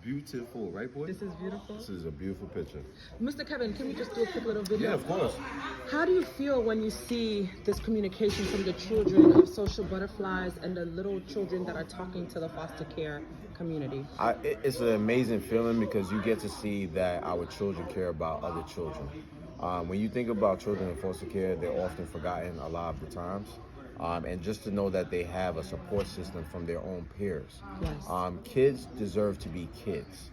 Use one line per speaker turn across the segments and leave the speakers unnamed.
beautiful, right, boy?
This is beautiful.
This is a beautiful picture.
Mr. Kevin, can we just do a quick little video?
Yeah, of course.
How do you feel when you see this communication from the children of social butterflies and the little children that are talking to the foster care community?
It's an amazing feeling because you get to see that our children care about other children. When you think about children in foster care, they're often forgotten a lot of the times. And just to know that they have a support system from their own peers.
Yes.
Kids deserve to be kids.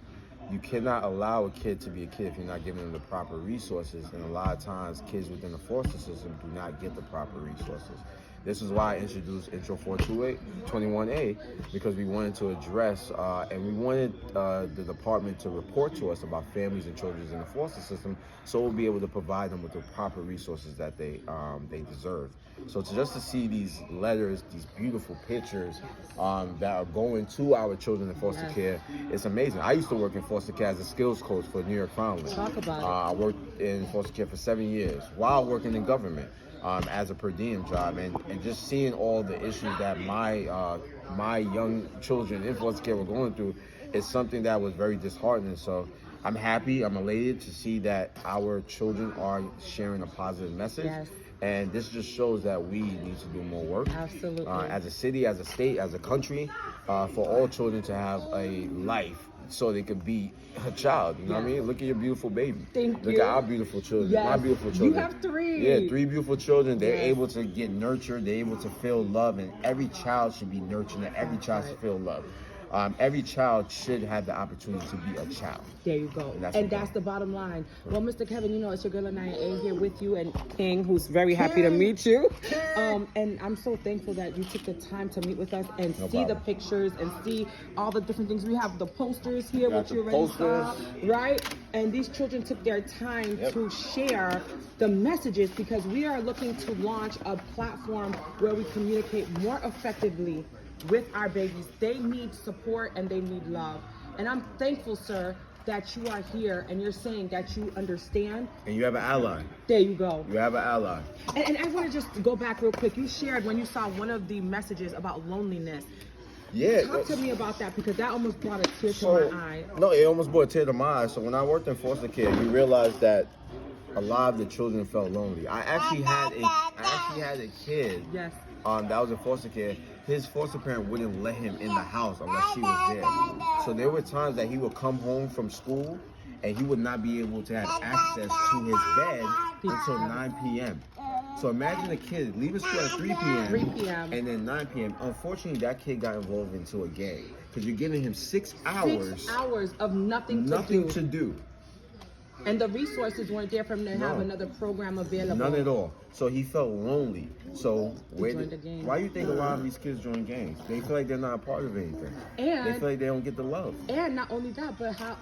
You cannot allow a kid to be a kid if you're not giving them the proper resources. And a lot of times, kids within the foster system do not get the proper resources. This is why I introduced Intro 421A, because we wanted to address and we wanted the department to report to us about families and children in the foster system, so we'll be able to provide them with the proper resources that they deserve. So just to see these letters, these beautiful pictures that are going to our children in foster care, it's amazing. I used to work in foster care as a skills coach for New York Foundling.
Talk about it.
I worked in foster care for 7 years while working in government. As a per diem job, and just seeing all the issues that my young children in foster care were going through is something that was very disheartening. So I'm happy, I'm elated to see that our children are sharing a positive message.
Yes.
And this just shows that we need to do more work.
Absolutely.
As a city, as a state, as a country, for all children to have a life so they could be a child. You know what I mean? Look at your beautiful baby. Look at our beautiful children.
Yes.
My beautiful children.
You have 3.
Yeah, 3 beautiful children. They're able to get nurtured. They're able to feel love. And every child should be nurtured. And every child should feel love. Every child should have the opportunity to be a child.
There you go. And that's the bottom line. Well, Mr. Kevin, you know, it's your girl AniYa here with you, and King, who's very happy to meet you. And I'm so thankful that you took the time to meet with us and see the pictures and see all the different things. We have the posters here, which you already saw, right? And these children took their time to share the messages, because we are looking to launch a platform where we communicate more effectively with our babies. They need support and they need love. And I'm thankful, sir, that you are here and you're saying that you understand.
And you have an ally.
There you go.
You have an ally.
And I want to just go back real quick. You shared when you saw one of the messages about loneliness.
Yeah.
Talk to me about that, because that almost brought a tear to my eye.
No, it almost brought a tear to my eye. So when I worked in foster care, you realized that a lot of the children felt lonely. I actually had a kid.
Yes.
That was in foster care. His foster parent wouldn't let him in the house unless she was there. So there were times that he would come home from school and he would not be able to have access to his bed until 9 p.m. So imagine a kid leaving school at 3 p.m. and then 9 p.m. Unfortunately, that kid got involved into a gang, because you're giving him 6 hours.
6 hours of nothing
to do.
And the resources weren't there for him to have another program available.
None at all. So he felt lonely. So
why
do you think a lot of these kids join gangs? They feel like they're not a part of anything.
And
they feel like they don't get the love.
And not only that, but how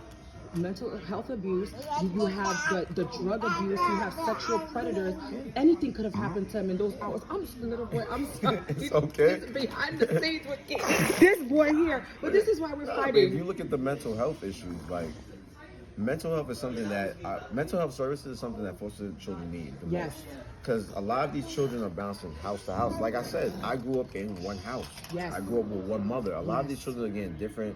mental health abuse, you have the drug abuse, you have sexual predators. Anything could have happened to him in those hours. I'm just a little boy. I'm sorry.
It's okay.
He's behind the scenes with kids. This boy here. But this is why we're fighting.
If you look at the mental health issues, like, mental health is something that mental health services is something that foster children need the most. Because a lot of these children are bouncing house to house. Like I said, I grew up in one house.
Yes.
I grew up with one mother. A lot of these children are getting different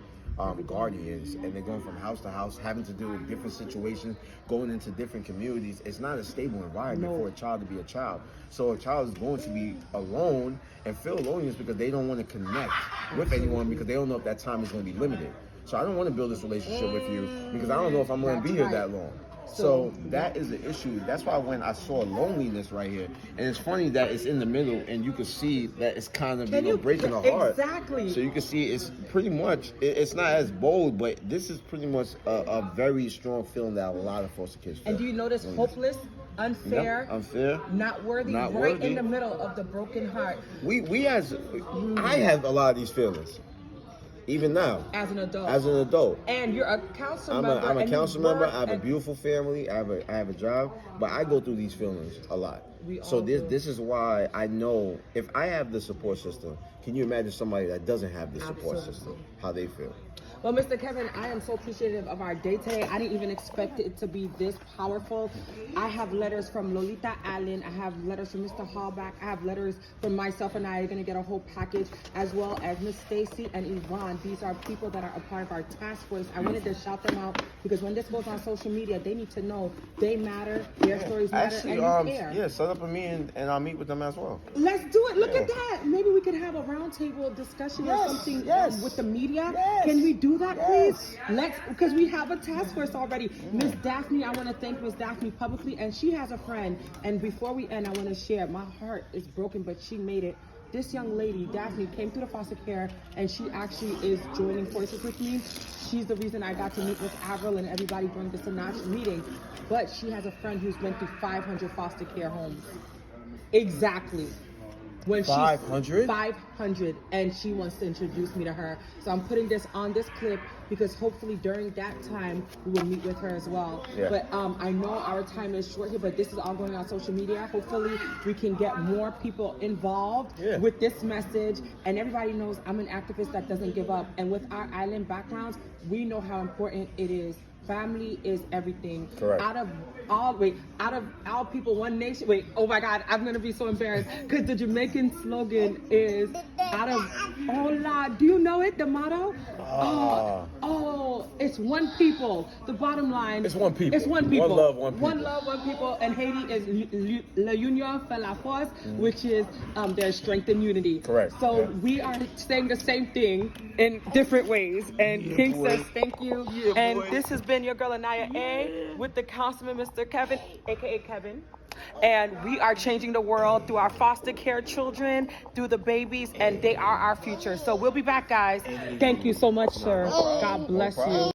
guardians, and they're going from house to house, having to deal with different situations, going into different communities. It's not a stable environment for a child to be a child. So a child is going to be alone and feel loneliness because they don't want to connect with anyone, because they don't know if that time is going to be limited. So I don't want to build this relationship with you because I don't know if I'm going to be here that long. So that is the issue. That's why when I saw loneliness right here, and it's funny that it's in the middle, and you can see that it's kind of breaking the heart.
Exactly.
So you can see it's pretty much, it's not as bold, but this is pretty much a very strong feeling that a lot of foster kids feel.
And do you notice hopeless, unfair, not worthy, right in the middle of the broken heart?
I have a lot of these feelings. Even now. As an adult.
And you're a council member.
I'm a council member. I have a beautiful family. I have a job. But I go through these feelings a lot. So this is why I know if I have the support system, can you imagine somebody that doesn't have the support system, how they feel?
Well, Mr. Kevin, I am so appreciative of our day today. I didn't even expect it to be this powerful. I have letters from Lolita Allen. I have letters from Mr. Hallback. I have letters from myself and I are going to get a whole package, as well as Miss Stacy and Yvonne. These are people that are a part of our task force. I wanted to shout them out because when this goes on social media, they need to know they matter, their stories matter,
Actually,
and you care.
yeah, set up a meeting and I'll meet with them as well.
Let's do it. Look at that. Maybe we could have a roundtable discussion or something with the media. Can we do that, please? Let's, because we have a task force already. Miss Daphne, I want to thank Miss Daphne publicly, and she has a friend. And before we end, I want to share. My heart is broken, but she made it. This young lady, Daphne, came through the foster care, and she actually is joining forces with me. She's the reason I got to meet with Avril and everybody during this meeting. But she has a friend who's been through 500 foster care homes. Exactly. When
500?
500, and she wants to introduce me to her. So I'm putting this on this clip because hopefully during that time we will meet with her as well.
Yeah.
But I know our time is short here, but this is all going on social media. Hopefully we can get more people involved with this message. And everybody knows I'm an activist that doesn't give up. And with our island backgrounds, we know how important it is. Family is everything.
Correct.
Out of all people, one nation. Wait, oh my God, I'm gonna be so embarrassed because the Jamaican slogan is out of hola. Do you know it? The motto? It's one people. The bottom line.
It's one people.
It's one people.
One love, one people.
One love, one people. And Haiti is la union fait la force, which is there's strength in unity.
Correct.
So we are saying the same thing in different ways. And King says thank you. And this has been your girl AniYa A with the Councilman, Mr. Kevin, aka Kevin. And we are changing the world through our foster care children, through the babies, and they are our future. So we'll be back, guys. Thank you so much, sir. God bless you.